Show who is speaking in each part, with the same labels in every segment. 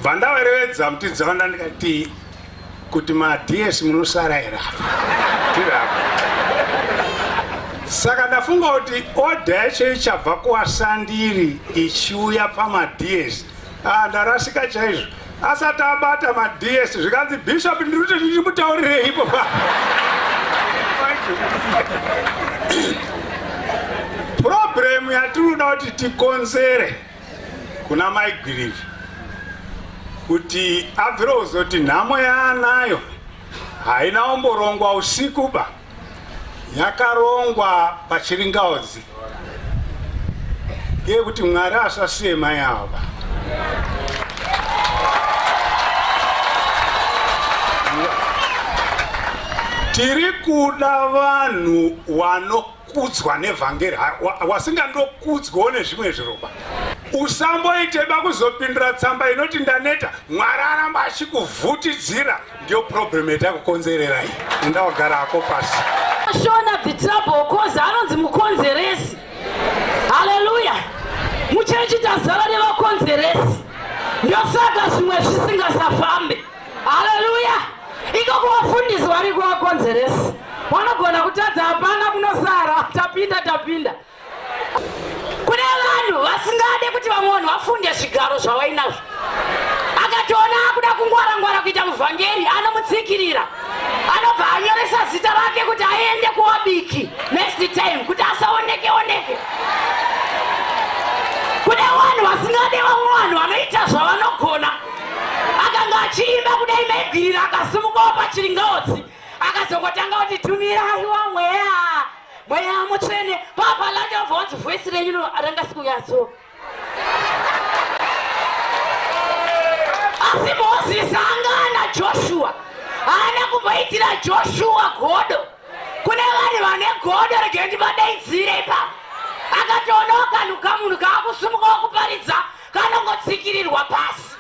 Speaker 1: Bandaweredza mutidzana ndikati kuti maDS munosara era. Saka ndafunga kuti order yacho ichabva kuwasandiri ichiuya pamaDS. Ndarasika chaizvo. Asati abata maDS zvikanzi Bishop ndiri kuti ndimutaurirei ipopa. Problem yatinoda kuti tikonzere kuna Maigwiriri kuti abvire kuzoti nhamo yaanayo haina omborongwa usiku ba, yakarongwa pachiringaudzi yekuti Mwari asasiye mai avo. Tiri kuda vanhu wanokudzwa nevhangeri, wasingandokudzwawo nezvimwe zviropa. Usamboite bakuzopindura tsamba inoti ndaneta, Mwari aramba achikuvhutidzira, ndio problem yatakukonzerera iyi. Enda wagara ako pasi.
Speaker 2: Shona the trouble cause anonzi mukonzeresi. Haleluya. Muchechi tazara nevakonzeresi. Ndosaka zvimwe zvisingasafambe. Haleluya. Iko kuvafundisi vari kuvakonzeresi. Vanogona kutadza hapana kunosara, tapinda. Kune vanhu vasingade kuti vamwe vanhu vafunde zvigaro zvavainazvo. Akatoona akuda kungwara kuita muvhangeri, anomutsikirira. Anobva anyoresa zita rake kuti aende kuwabiki next time kuti asaoneke. Kune vanhu vasingade vamwe vanhu vanoita zvavanogona. Akanga achiimba kudai Maigwiriri akasimukawo pachiringaudzi. Akazongotanga kuti tumiraiwa mweya mutsvene papa landobvonzi voice renyu rangasikuyaso. Asi Moses anga Joshua haana kumboitira Joshua godo. Kune vanhu vane godo regendi vadaidzire ipa. Akatoona kanhu kamunhu kaakusumukawo kuparidza kanongotsikirirwa pasi.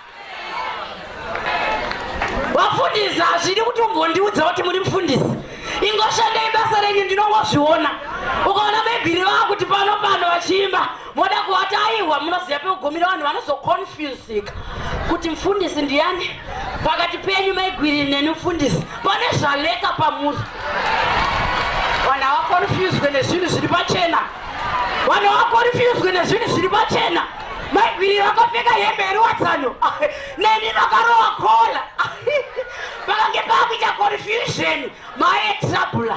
Speaker 2: Vafundisi hazvidi kuti umbondiudza kuti muri mufundisi. Ingoshandei basa renyu ndinongozviona. Ukaona Maigwiriri vakuti pano vachiimba moda kuvati aiwa munoziva pekugumira vanhu vanozoconfusika kuti mufundisi ndiani pakati penyu Maigwiriri neni mufundisi pane zvaleka pamuri. Vanhu havakonfuswe nezvinhu zviri pachena. Maigwiriri vakapfeka hembe yeruwadzano neni vakarova kola pakange pakuita confusion mae trouble.